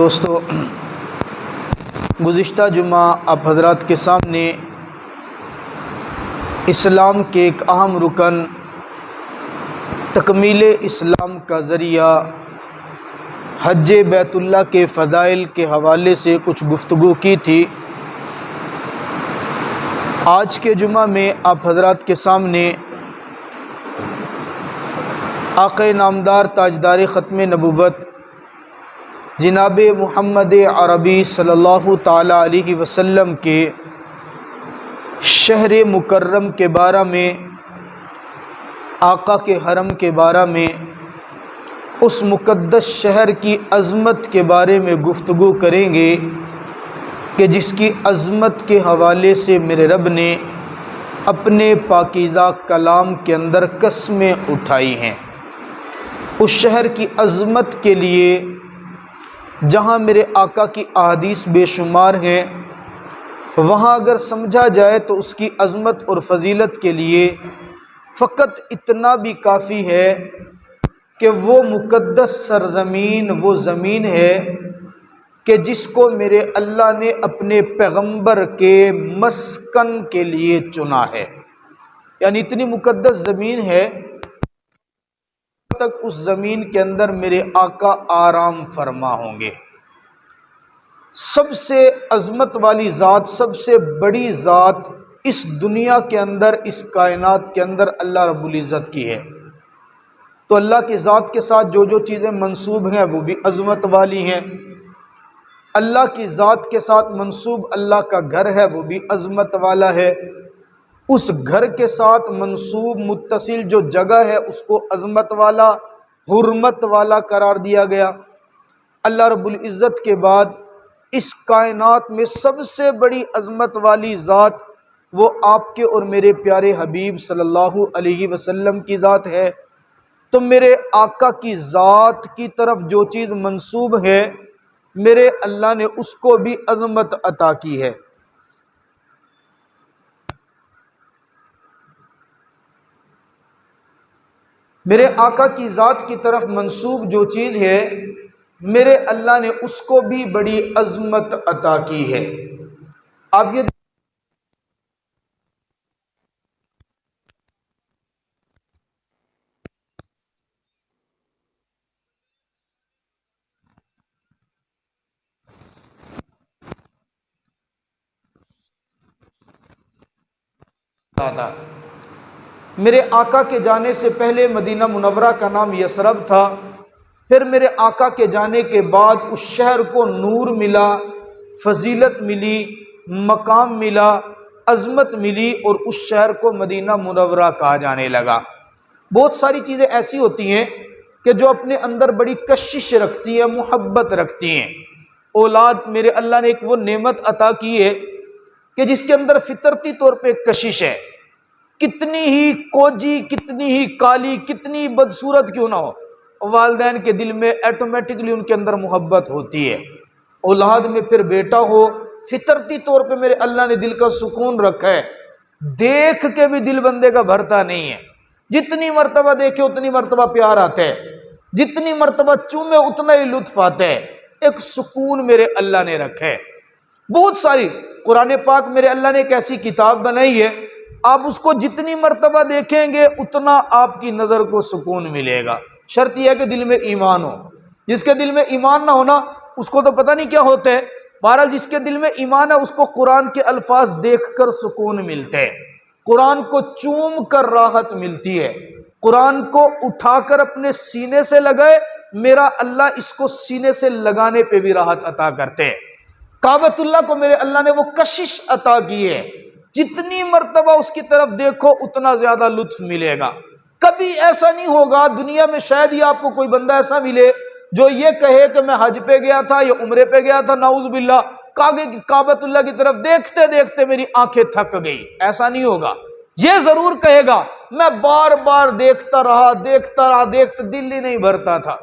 دوستو، گزشتہ جمعہ آپ حضرات کے سامنے اسلام کے ایک اہم رکن تکمیل اسلام کا ذریعہ حج بیت اللہ کے فضائل کے حوالے سے کچھ گفتگو کی تھی۔ آج کے جمعہ میں آپ حضرات کے سامنے آقا نامدار تاجدار ختم نبوت جناب محمد عربی صلی اللہ تعالی علیہ وسلم کے شہر مکرم کے بارے میں، آقا کے حرم کے بارے میں، اس مقدس شہر کی عظمت کے بارے میں گفتگو کریں گے کہ جس کی عظمت کے حوالے سے میرے رب نے اپنے پاکیزہ کلام کے اندر قسمیں اٹھائی ہیں۔ اس شہر کی عظمت کے لیے جہاں میرے آقا کی احادیث بے شمار ہیں، وہاں اگر سمجھا جائے تو اس کی عظمت اور فضیلت کے لیے فقط اتنا بھی کافی ہے کہ وہ مقدس سرزمین وہ زمین ہے کہ جس کو میرے اللہ نے اپنے پیغمبر کے مسکن کے لیے چنا ہے، یعنی اتنی مقدس زمین ہے تک اس زمین کے اندر میرے آقا آرام فرما ہوں گے۔ سب سے عظمت والی ذات، سب سے بڑی ذات اس دنیا کے اندر، اس کائنات کے اندر اللہ رب العزت کی ہے۔ تو اللہ کی ذات کے ساتھ جو جو چیزیں منسوب ہیں وہ بھی عظمت والی ہیں۔ اللہ کی ذات کے ساتھ منسوب اللہ کا گھر ہے، وہ بھی عظمت والا ہے۔ اس گھر کے ساتھ منسوب متصل جو جگہ ہے اس کو عظمت والا، حرمت والا قرار دیا گیا۔ اللہ رب العزت کے بعد اس کائنات میں سب سے بڑی عظمت والی ذات وہ آپ کے اور میرے پیارے حبیب صلی اللہ علیہ وسلم کی ذات ہے۔ تو میرے آقا کی ذات کی طرف جو چیز منسوب ہے، میرے اللہ نے اس کو بھی عظمت عطا کی ہے۔ میرے آقا کی ذات کی طرف منسوب جو چیز ہے، میرے اللہ نے اس کو بھی بڑی عظمت عطا کی ہے۔ آپ یہ تھا، میرے آقا کے جانے سے پہلے مدینہ منورہ کا نام یثرب تھا، پھر میرے آقا کے جانے کے بعد اس شہر کو نور ملا، فضیلت ملی، مقام ملا، عظمت ملی، اور اس شہر کو مدینہ منورہ کہا جانے لگا۔ بہت ساری چیزیں ایسی ہوتی ہیں کہ جو اپنے اندر بڑی کشش رکھتی ہیں، محبت رکھتی ہیں۔ اولاد میرے اللہ نے ایک وہ نعمت عطا کی ہے کہ جس کے اندر فطرتی طور پہ ایک کشش ہے، کتنی ہی کوجی، کتنی ہی کالی، کتنی بدصورت کیوں نہ ہو، والدین کے دل میں ایٹومیٹکلی ان کے اندر محبت ہوتی ہے۔ اولاد میں پھر بیٹا ہو، فطرتی طور پہ میرے اللہ نے دل کا سکون رکھا ہے، دیکھ کے بھی دل بندے کا بھرتا نہیں ہے، جتنی مرتبہ دیکھے اتنی مرتبہ پیار آتا ہے، جتنی مرتبہ چومے اتنا ہی لطف آتا ہے، ایک سکون میرے اللہ نے رکھا ہے۔ بہت ساری قرآن پاک میرے اللہ نے ایک ایسی کتاب بنائی ہے، آپ اس کو جتنی مرتبہ دیکھیں گے اتنا آپ کی نظر کو سکون ملے گا۔ شرط یہ ہے کہ دل میں ایمان ہو، جس کے دل میں ایمان نہ ہونا اس کو تو پتہ نہیں کیا ہوتا ہے۔ بہرحال جس کے دل میں ایمان ہے اس کو قرآن کے الفاظ دیکھ کر سکون ملتے ہیں، قرآن کو چوم کر راحت ملتی ہے، قرآن کو اٹھا کر اپنے سینے سے لگائے، میرا اللہ اس کو سینے سے لگانے پہ بھی راحت عطا کرتے ہیں۔ کعبۃ اللہ کو میرے اللہ نے وہ کشش عطا کی ہے، جتنی مرتبہ اس کی طرف دیکھو اتنا زیادہ لطف ملے گا۔ کبھی ایسا نہیں ہوگا دنیا میں، شاید ہی آپ کو کوئی بندہ ایسا ملے جو یہ کہے کہ میں حج پہ گیا تھا یا عمرے پہ گیا تھا، نعوذ باللہ، کعبۃ اللہ کی طرف دیکھتے دیکھتے میری آنکھیں تھک گئی، ایسا نہیں ہوگا۔ یہ ضرور کہے گا میں بار بار دیکھتا رہا، دیکھتے دل ہی نہیں بھرتا تھا۔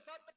ساتھ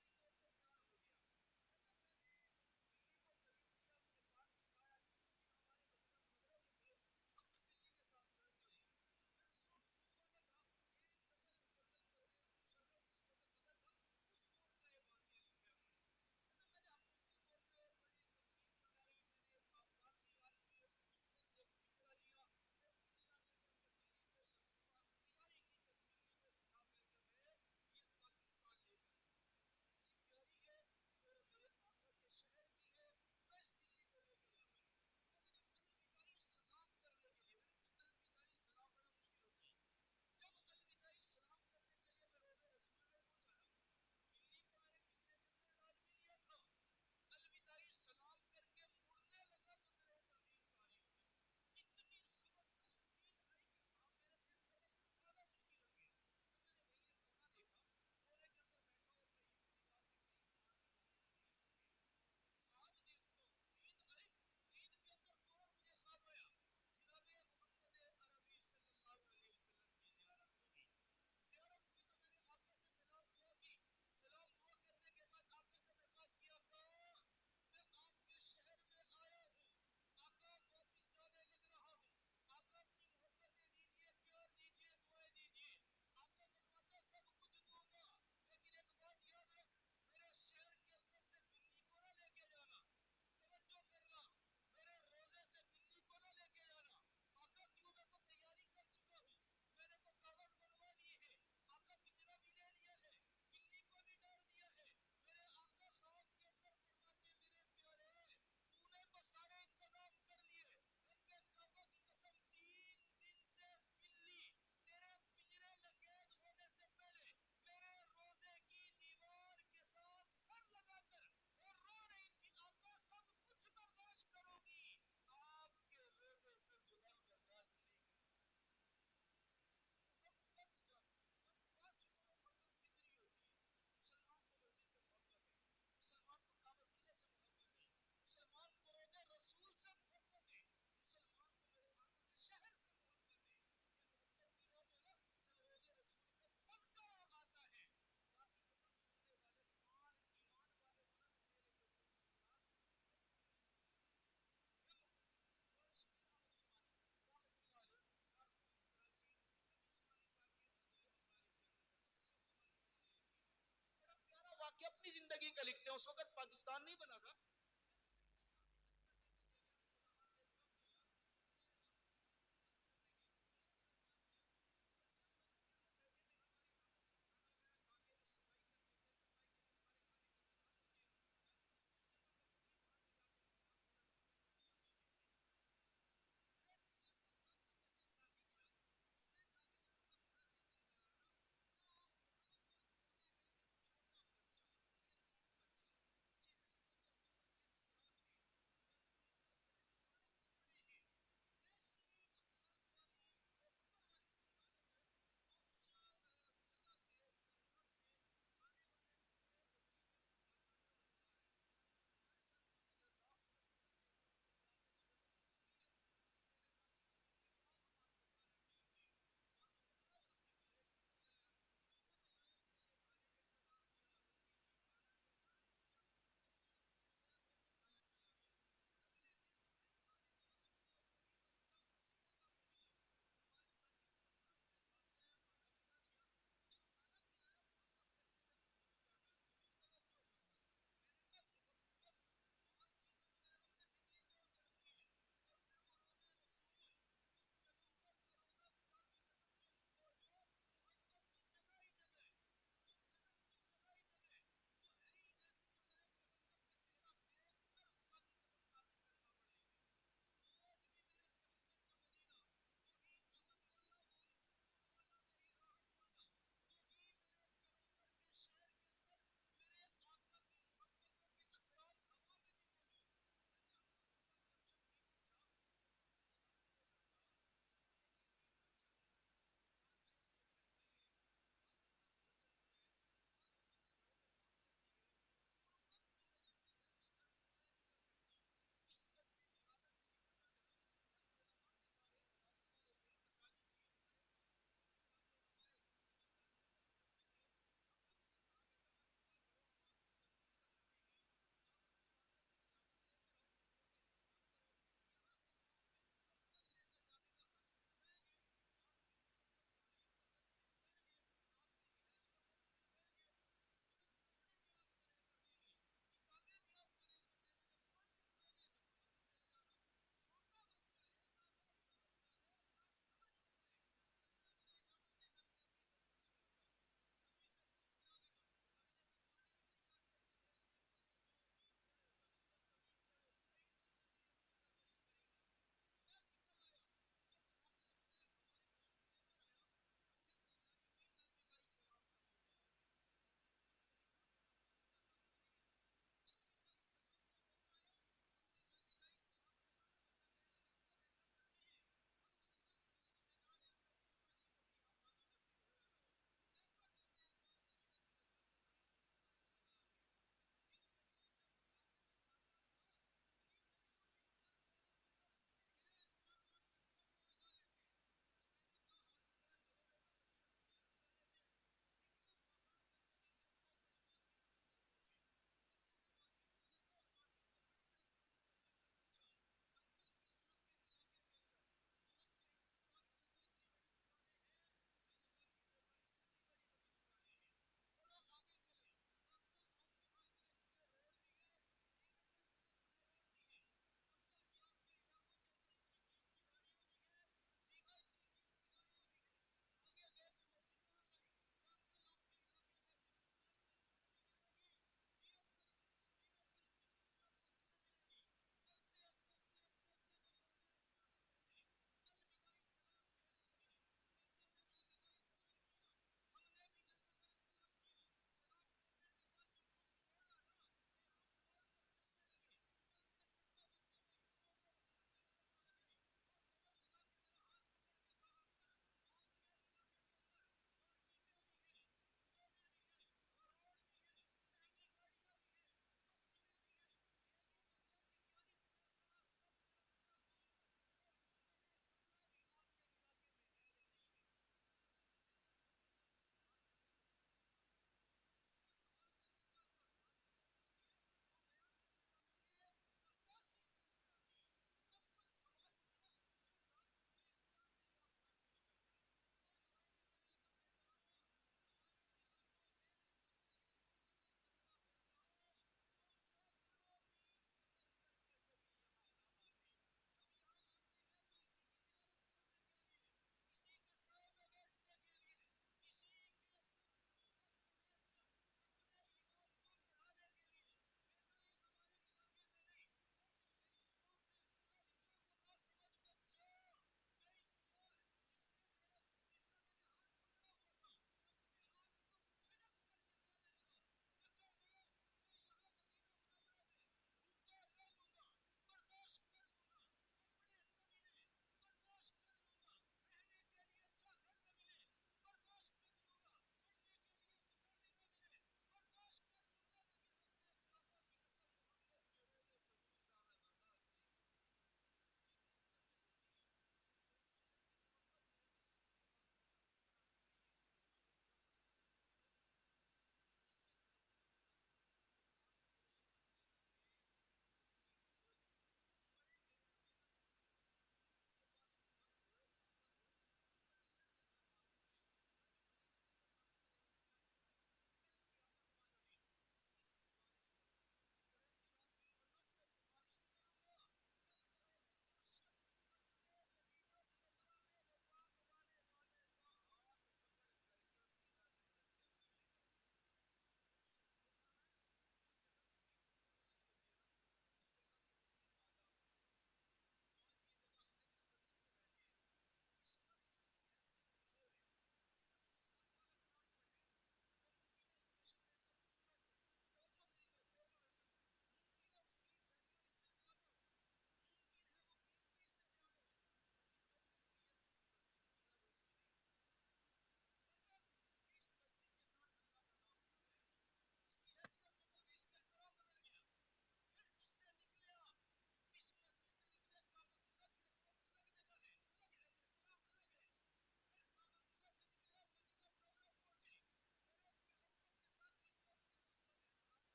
واقعہ اپنی زندگی کا لکھتے ہیں. اس وقت پاکستان نہیں بنا تھا.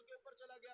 کے اوپر چلا گیا.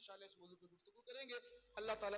انشاءاللہ اس موضوع پہ گفتگو کریں گے. اللہ تعالیٰ